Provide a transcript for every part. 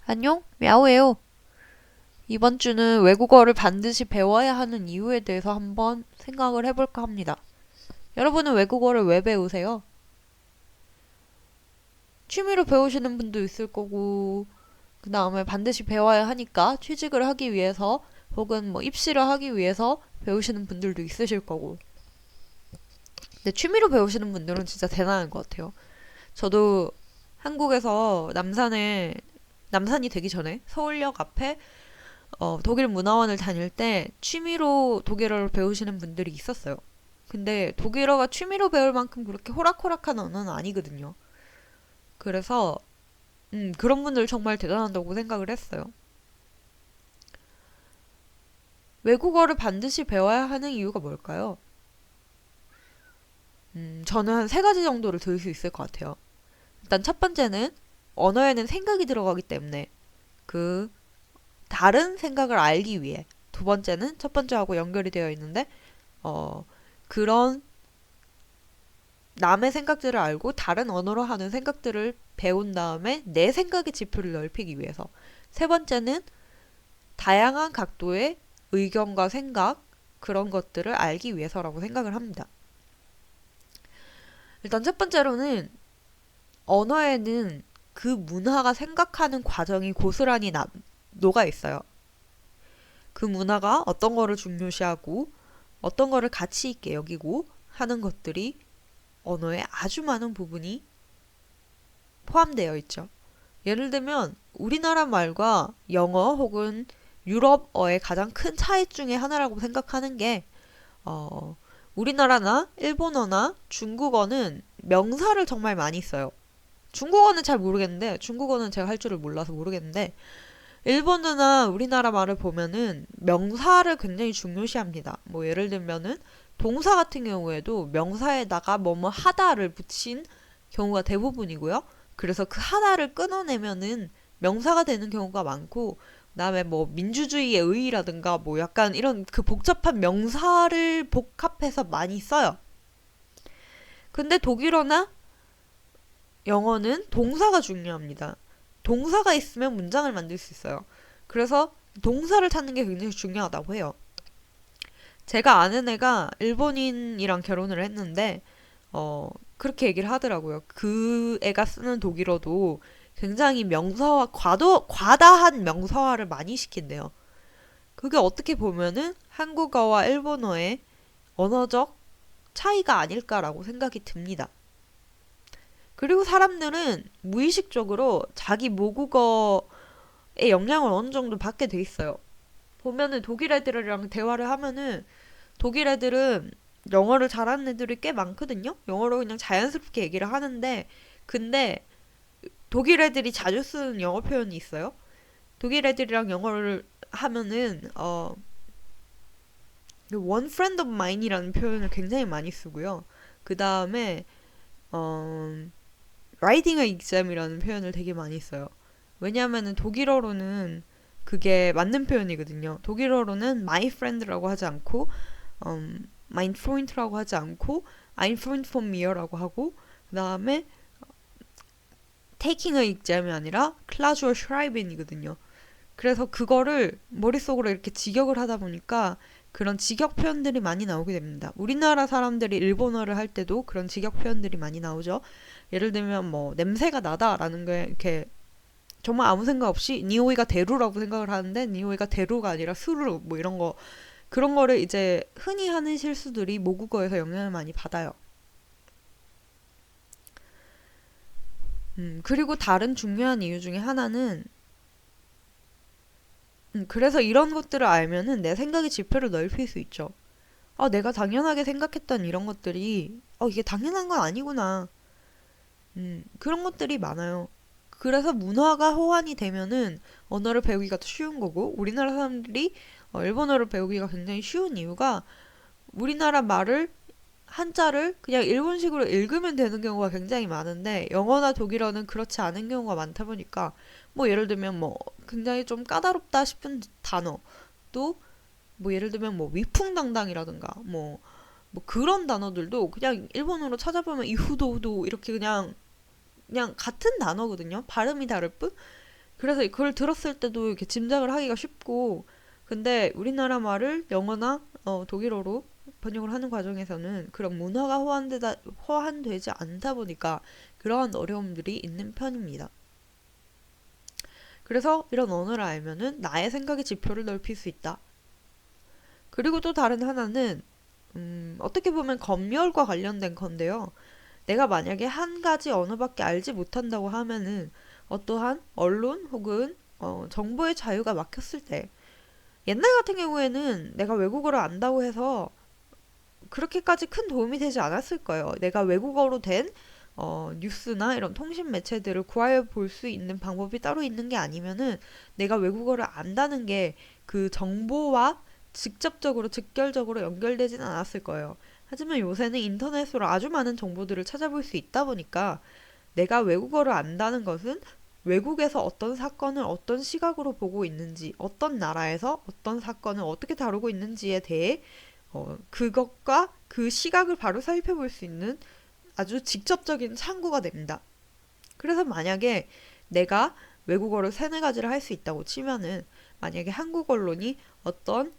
안녕? мя오예요. 이번 주는 외국어를 반드시 배워야 하는 이유에 대해서 한번 생각을 해볼까 합니다. 여러분은 외국어를 왜 배우세요? 취미로 배우시는 분도 있을 거고, 그 다음에 반드시 배워야 하니까 취직을 하기 위해서 혹은 뭐 입시를 하기 위해서 배우시는 분들도 있으실 거고. 근데 취미로 배우시는 분들은 진짜 대단한 것 같아요. 저도 한국에서 남산이 되기 전에 서울역 앞에 독일 문화원을 다닐 때 취미로 독일어를 배우시는 분들이 있었어요. 근데 독일어가 취미로 배울 만큼 그렇게 호락호락한 언어는 아니거든요. 그래서 그런 분들 정말 대단하다고 생각을 했어요. 외국어를 반드시 배워야 하는 이유가 뭘까요? 저는 한 세 가지 정도를 들 수 있을 것 같아요. 일단 첫 번째는 언어에는 생각이 들어가기 때문에 그 다른 생각을 알기 위해. 두 번째는 첫 번째하고 연결이 되어 있는데 그런 남의 생각들을 알고 다른 언어로 하는 생각들을 배운 다음에 내 생각의 지표를 넓히기 위해서. 세 번째는 다양한 각도의 의견과 생각, 그런 것들을 알기 위해서라고 생각을 합니다. 일단 첫 번째로는 언어에는 그 문화가 생각하는 과정이 고스란히 녹아 있어요. 그 문화가 어떤 거를 중요시하고 어떤 거를 가치 있게 여기고 하는 것들이 언어의 아주 많은 부분이 포함되어 있죠. 예를 들면 우리나라 말과 영어 혹은 유럽어의 가장 큰 차이 중에 하나라고 생각하는 게 어, 우리나라나 일본어나 중국어는 명사를 정말 많이 써요. 중국어는 잘 모르겠는데 중국어는 제가 할 줄을 몰라서 모르겠는데 일본어나 우리나라 말을 보면은 명사를 굉장히 중요시합니다. 뭐 예를 들면은 동사 같은 경우에도 명사에다가 뭐뭐 하다를 붙인 경우가 대부분이고요. 그래서 그 하나를 끊어내면은 명사가 되는 경우가 많고, 그다음에 뭐 민주주의의 의의라든가 뭐 약간 이런 그 복잡한 명사를 복합해서 많이 써요. 근데 독일어나 영어는 동사가 중요합니다. 동사가 있으면 문장을 만들 수 있어요. 그래서 동사를 찾는 게 굉장히 중요하다고 해요. 제가 아는 애가 일본인이랑 결혼을 했는데 그렇게 얘기를 하더라고요. 그 애가 쓰는 독일어도 굉장히 명사화, 과다한 명사화를 많이 시킨대요. 그게 어떻게 보면은 한국어와 일본어의 언어적 차이가 아닐까라고 생각이 듭니다. 그리고 사람들은 무의식적으로 자기 모국어의 영향을 어느 정도 받게 돼 있어요. 보면은 독일 애들이랑 대화를 하면은 독일 애들은 영어를 잘하는 애들이 꽤 많거든요. 영어로 그냥 자연스럽게 얘기를 하는데, 근데 독일 애들이 자주 쓰는 영어 표현이 있어요. 독일 애들이랑 영어를 하면은 one friend of mine이라는 표현을 굉장히 많이 쓰고요. 그 다음에 어, writing a exam이라는 표현을 되게 많이 써요. 왜냐하면은 독일어로는 그게 맞는 표현이거든요. 독일어로는 my friend라고 하지 않고 mein Freund라고 하지 않고 ein Freund von mir라고 하고, 그 다음에 taking a exam이 아니라 Klausur schreiben이거든요. 그래서 그거를 머릿속으로 이렇게 직역을 하다 보니까 그런 직역 표현들이 많이 나오게 됩니다. 우리나라 사람들이 일본어를 할 때도 그런 직역 표현들이 많이 나오죠. 예를 들면 뭐 냄새가 나다라는 게 이렇게 정말 아무 생각 없이 니오이가 대루라고 생각을 하는데 니오이가 대루가 아니라 스루 뭐 이런 거, 그런 거를 이제 흔히 하는 실수들이 모국어에서 영향을 많이 받아요. 그리고 다른 중요한 이유 중에 하나는 그래서 이런 것들을 알면은 내 생각의 지표를 넓힐 수 있죠. 내가 당연하게 생각했던 이런 것들이 이게 당연한 건 아니구나. 그런 것들이 많아요. 그래서 문화가 호환이 되면은 언어를 배우기가 더 쉬운 거고, 우리나라 사람들이 일본어를 배우기가 굉장히 쉬운 이유가 우리나라 말을 한자를 그냥 일본식으로 읽으면 되는 경우가 굉장히 많은데 영어나 독일어는 그렇지 않은 경우가 많다 보니까 뭐 예를 들면 뭐 굉장히 좀 까다롭다 싶은 단어, 또 뭐 예를 들면 뭐 위풍당당이라든가 뭐 그런 단어들도 그냥 일본어로 찾아보면 이후도후도 이렇게 그냥 같은 단어거든요. 발음이 다를 뿐. 그래서 그걸 들었을 때도 이렇게 짐작을 하기가 쉽고, 근데 우리나라 말을 영어나 독일어로 번역을 하는 과정에서는 그런 문화가 호환되지 않다 보니까 그러한 어려움들이 있는 편입니다. 그래서 이런 언어를 알면은 나의 생각의 지표를 넓힐 수 있다. 그리고 또 다른 하나는 어떻게 보면 검열과 관련된 건데요. 내가 만약에 한 가지 언어밖에 알지 못한다고 하면은 어떠한 언론 혹은 정보의 자유가 막혔을 때, 옛날 같은 경우에는 내가 외국어를 안다고 해서 그렇게까지 큰 도움이 되지 않았을 거예요. 내가 외국어로 된 뉴스나 이런 통신 매체들을 구하여 볼 수 있는 방법이 따로 있는 게 아니면은 내가 외국어를 안다는 게 그 정보와 직접적으로 직결적으로 연결되진 않았을 거예요. 하지만 요새는 인터넷으로 아주 많은 정보들을 찾아볼 수 있다 보니까 내가 외국어를 안다는 것은 외국에서 어떤 사건을 어떤 시각으로 보고 있는지, 어떤 나라에서 어떤 사건을 어떻게 다루고 있는지에 대해 그것과 그 시각을 바로 살펴볼 수 있는 아주 직접적인 참고가 됩니다. 그래서 만약에 내가 외국어를 세네 가지를 할 수 있다고 치면은 만약에 한국 언론이 어떤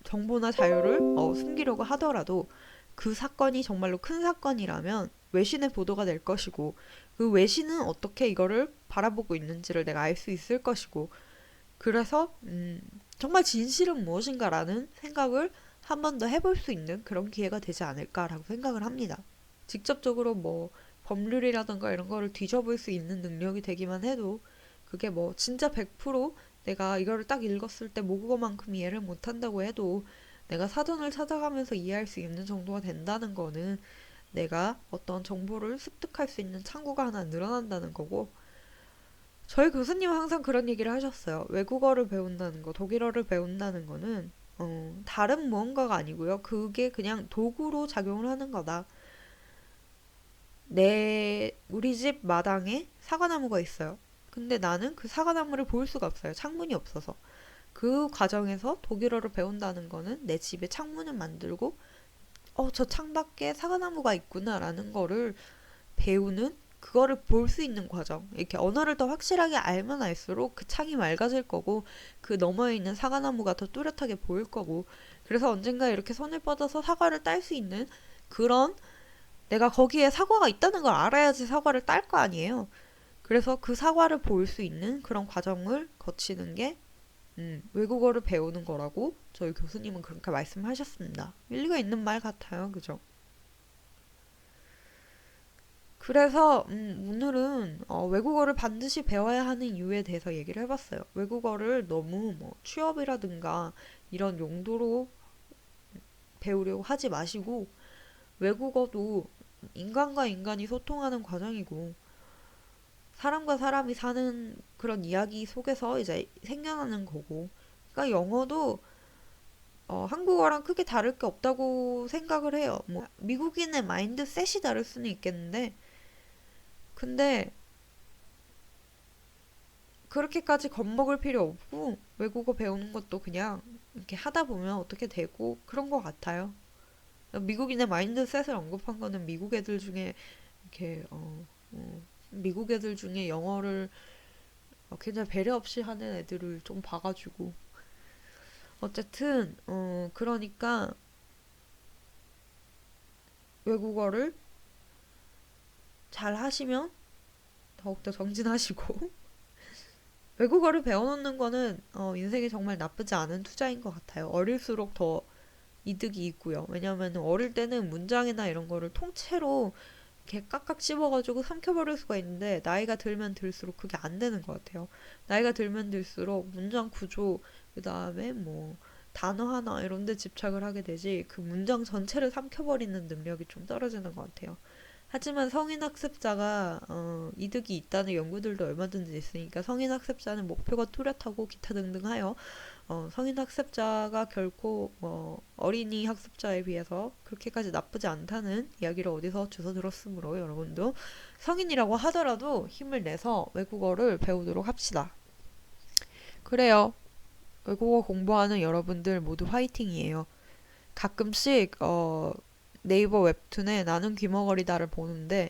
정보나 자유를 숨기려고 하더라도 그 사건이 정말로 큰 사건이라면 외신의 보도가 될 것이고, 그 외신은 어떻게 이거를 바라보고 있는지를 내가 알 수 있을 것이고, 그래서 정말 진실은 무엇인가라는 생각을 한 번 더 해볼 수 있는 그런 기회가 되지 않을까라고 생각을 합니다. 직접적으로 뭐 법률이라던가 이런 거를 뒤져볼 수 있는 능력이 되기만 해도 그게 뭐 진짜 100% 내가 이거를 딱 읽었을 때 모국어만큼 이해를 못한다고 해도 내가 사전을 찾아가면서 이해할 수 있는 정도가 된다는 거는 내가 어떤 정보를 습득할 수 있는 창구가 하나 늘어난다는 거고, 저희 교수님은 항상 그런 얘기를 하셨어요. 외국어를 배운다는 거, 독일어를 배운다는 거는 다른 무언가가 아니고요. 그게 그냥 도구로 작용을 하는 거다. 우리 집 마당에 사과나무가 있어요. 근데 나는 그 사과나무를 볼 수가 없어요. 창문이 없어서. 그 과정에서 독일어를 배운다는 거는 내 집에 창문을 만들고, 저 창밖에 사과나무가 있구나라는 거를 배우는, 그거를 볼 수 있는 과정. 이렇게 언어를 더 확실하게 알면 알수록 그 창이 맑아질 거고, 그 너머에 있는 사과나무가 더 뚜렷하게 보일 거고, 그래서 언젠가 이렇게 손을 뻗어서 사과를 딸 수 있는 그런, 내가 거기에 사과가 있다는 걸 알아야지 사과를 딸 거 아니에요. 그래서 그 사과를 볼 수 있는 그런 과정을 거치는 게 외국어를 배우는 거라고 저희 교수님은 그렇게 말씀하셨습니다. 일리가 있는 말 같아요. 그죠? 그래서 오늘은 외국어를 반드시 배워야 하는 이유에 대해서 얘기를 해봤어요. 외국어를 너무 뭐 취업이라든가 이런 용도로 배우려고 하지 마시고, 외국어도 인간과 인간이 소통하는 과정이고 사람과 사람이 사는 그런 이야기 속에서 이제 생겨나는 거고, 그러니까 영어도 한국어랑 크게 다를 게 없다고 생각을 해요. 뭐 미국인의 마인드셋이 다를 수는 있겠는데, 근데 그렇게까지 겁먹을 필요 없고 외국어 배우는 것도 그냥 이렇게 하다 보면 어떻게 되고 그런 것 같아요. 미국인의 마인드셋을 언급한 거는 미국 애들 중에 이렇게 미국 애들 중에 영어를 굉장히 배려 없이 하는 애들을 좀 봐가지고, 어쨌든 그러니까 외국어를 잘 하시면 더욱더 정진하시고 외국어를 배워놓는 거는 인생에 정말 나쁘지 않은 투자인 것 같아요. 어릴수록 더 이득이 있고요. 왜냐하면 어릴 때는 문장이나 이런 거를 통째로 이렇게 깍깍 씹어가지고 삼켜버릴 수가 있는데, 나이가 들면 들수록 그게 안 되는 것 같아요. 나이가 들면 들수록 문장 구조, 그 다음에 뭐 단어 하나 이런 데 집착을 하게 되지, 그 문장 전체를 삼켜버리는 능력이 좀 떨어지는 것 같아요. 하지만 성인 학습자가 이득이 있다는 연구들도 얼마든지 있으니까, 성인 학습자는 목표가 뚜렷하고 기타 등등 하여 성인 학습자가 결코 어린이 학습자에 비해서 그렇게까지 나쁘지 않다는 이야기를 어디서 주워 들었으므로 여러분도 성인이라고 하더라도 힘을 내서 외국어를 배우도록 합시다. 그래요. 외국어 공부하는 여러분들 모두 화이팅이에요. 가끔씩 네이버 웹툰에 나는 귀머거리다를 보는데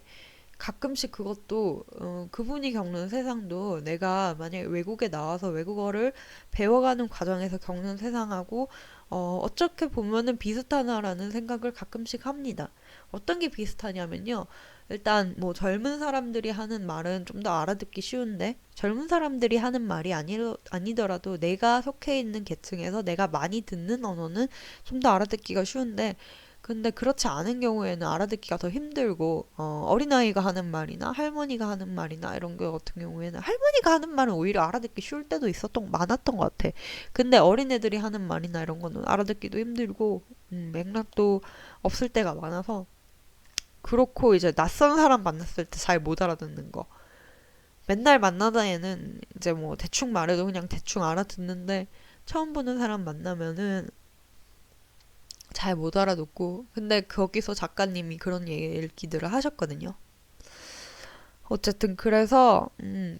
가끔씩 그것도 그분이 겪는 세상도 내가 만약에 외국에 나와서 외국어를 배워가는 과정에서 겪는 세상하고 어떻게 보면은 비슷하나라는 생각을 가끔씩 합니다. 어떤 게 비슷하냐면요. 일단 뭐 젊은 사람들이 하는 말은 좀 더 알아듣기 쉬운데 젊은 사람들이 하는 말이 아니더라도 내가 속해 있는 계층에서 내가 많이 듣는 언어는 좀 더 알아듣기가 쉬운데 근데 그렇지 않은 경우에는 알아듣기가 더 힘들고 어린아이가 하는 말이나 할머니가 하는 말이나 이런 거 같은 경우에는 할머니가 하는 말은 오히려 알아듣기 쉬울 때도 많았던 것 같아. 근데 어린애들이 하는 말이나 이런 거는 알아듣기도 힘들고 맥락도 없을 때가 많아서 그렇고 이제 낯선 사람 만났을 때 잘 못 알아듣는 거. 맨날 만나다 얘는 이제 뭐 대충 말해도 그냥 대충 알아듣는데 처음 보는 사람 만나면은 잘 못 알아듣고 근데 거기서 작가님이 그런 얘기들을 하셨거든요. 어쨌든 그래서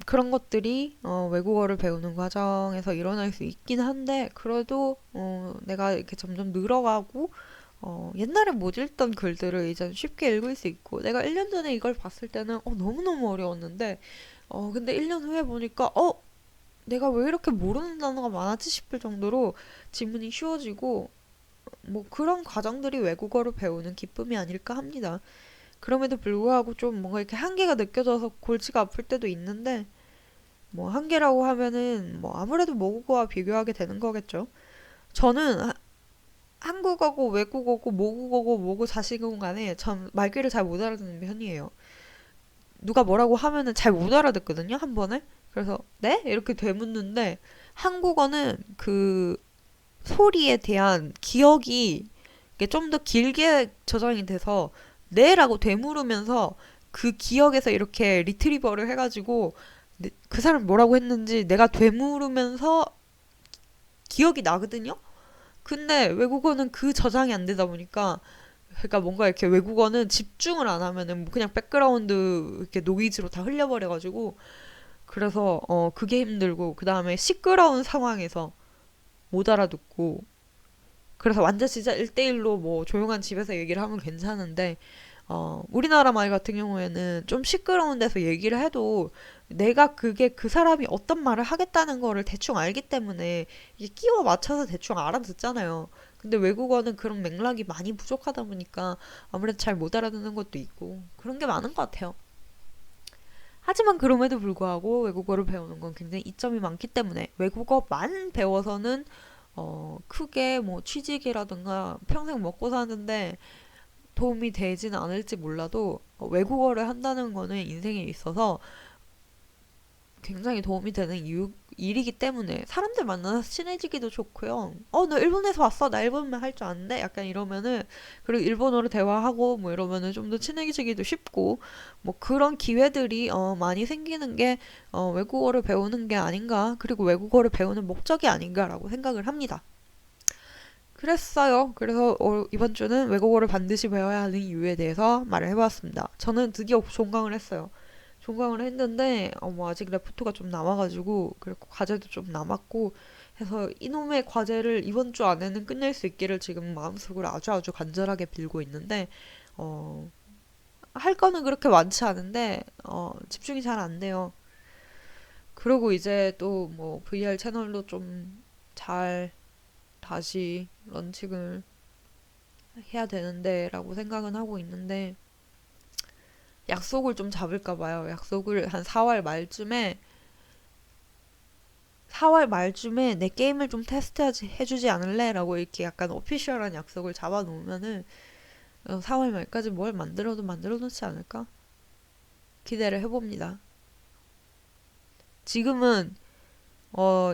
그런 것들이 외국어를 배우는 과정에서 일어날 수 있긴 한데 그래도 내가 이렇게 점점 늘어가고 옛날에 못 읽던 글들을 이제 쉽게 읽을 수 있고 내가 1년 전에 이걸 봤을 때는 너무너무 어려웠는데 근데 1년 후에 보니까 내가 왜 이렇게 모르는 단어가 많았지 싶을 정도로 지문이 쉬워지고 뭐 그런 과정들이 외국어를 배우는 기쁨이 아닐까 합니다. 그럼에도 불구하고 좀 뭔가 이렇게 한계가 느껴져서 골치가 아플 때도 있는데 뭐 한계라고 하면은 뭐 아무래도 모국어와 비교하게 되는 거겠죠. 저는 한국어고 외국어고 모국어고 뭐고 자식은 간에 전 말귀를 잘 못 알아듣는 편이에요. 누가 뭐라고 하면은 잘 못 알아듣거든요, 한 번에. 그래서 네? 이렇게 되묻는데 한국어는 그 소리에 대한 기억이 좀 더 길게 저장이 돼서 네라고 되물으면서 그 기억에서 이렇게 리트리버를 해가지고 그 사람 뭐라고 했는지 내가 되물으면서 기억이 나거든요. 근데 외국어는 그 저장이 안 되다 보니까 그러니까 뭔가 이렇게 외국어는 집중을 안 하면은 뭐 그냥 백그라운드 이렇게 노이즈로 다 흘려버려가지고 그래서 그게 힘들고 그 다음에 시끄러운 상황에서 못 알아듣고 그래서 완전 진짜 1대1로 뭐 조용한 집에서 얘기를 하면 괜찮은데 우리나라 말 같은 경우에는 좀 시끄러운 데서 얘기를 해도 내가 그게 그 사람이 어떤 말을 하겠다는 거를 대충 알기 때문에 이게 끼워 맞춰서 대충 알아듣잖아요. 근데 외국어는 그런 맥락이 많이 부족하다 보니까 아무래도 잘 못 알아듣는 것도 있고 그런 게 많은 것 같아요. 하지만 그럼에도 불구하고 외국어를 배우는 건 굉장히 이점이 많기 때문에 외국어만 배워서는 크게 뭐 취직이라든가 평생 먹고 사는데 도움이 되지는 않을지 몰라도 외국어를 한다는 거는 인생에 있어서 굉장히 도움이 되는 일이기 때문에 사람들 만나서 친해지기도 좋고요. 너 일본에서 왔어? 나 일본말 할 줄 아는데? 약간 이러면은 그리고 일본어로 대화하고 뭐 이러면은 좀 더 친해지기도 쉽고 뭐 그런 기회들이 많이 생기는 게 외국어를 배우는 게 아닌가 그리고 외국어를 배우는 목적이 아닌가라고 생각을 합니다. 그랬어요. 그래서 이번 주는 외국어를 반드시 배워야 하는 이유에 대해서 말을 해보았습니다. 저는 드디어 종강을 했어요. 종강을 했는데 뭐 아직 레포트가 좀 남아가지고 그리고 과제도 좀 남았고 해서 이놈의 과제를 이번 주 안에는 끝낼 수 있기를 지금 마음속으로 아주 아주 간절하게 빌고 있는데 어, 할 거는 그렇게 많지 않은데 집중이 잘 안 돼요. 그리고 이제 또 뭐 VR 채널도 좀 잘 다시 런칭을 해야 되는데라고 생각은 하고 있는데 약속을 좀 잡을까 봐요. 약속을 한 4월 말쯤에 내 게임을 좀 테스트 해주지 않을래? 라고 이렇게 약간 오피셜한 약속을 잡아놓으면은 4월 말까지 뭘 만들어도 만들어 놓지 않을까? 기대를 해봅니다. 지금은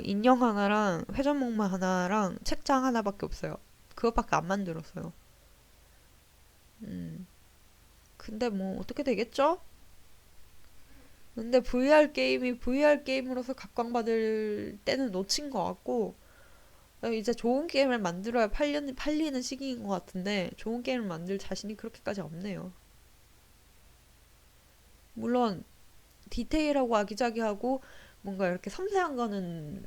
인형 하나랑 회전목마 하나랑 책장 하나밖에 없어요. 그것밖에 안 만들었어요. 음, 근데 뭐 어떻게 되겠죠? 근데 VR 게임으로서 각광받을 때는 놓친 것 같고 이제 좋은 게임을 만들어야 팔리는 시기인 것 같은데 좋은 게임을 만들 자신이 그렇게까지 없네요. 물론 디테일하고 아기자기하고 뭔가 이렇게 섬세한 거는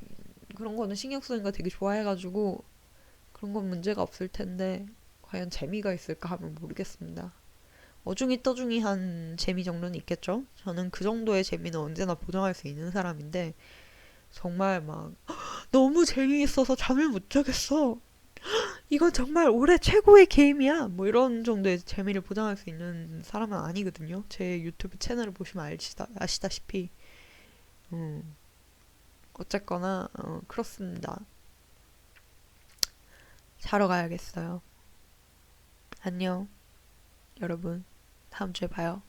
그런 거는 신경 쓰는 거 되게 좋아해가지고 그런 건 문제가 없을 텐데 과연 재미가 있을까 하면 모르겠습니다. 어중이 떠중이한 재미 정도는 있겠죠? 저는 그 정도의 재미는 언제나 보장할 수 있는 사람인데 정말 막 너무 재미있어서 잠을 못 자겠어. 이건 정말 올해 최고의 게임이야. 뭐 이런 정도의 재미를 보장할 수 있는 사람은 아니거든요. 제 유튜브 채널을 보시면 아시다시피. 음, 어쨌거나 그렇습니다. 자러 가야겠어요. 안녕, 여러분. 다음 주에 봐요.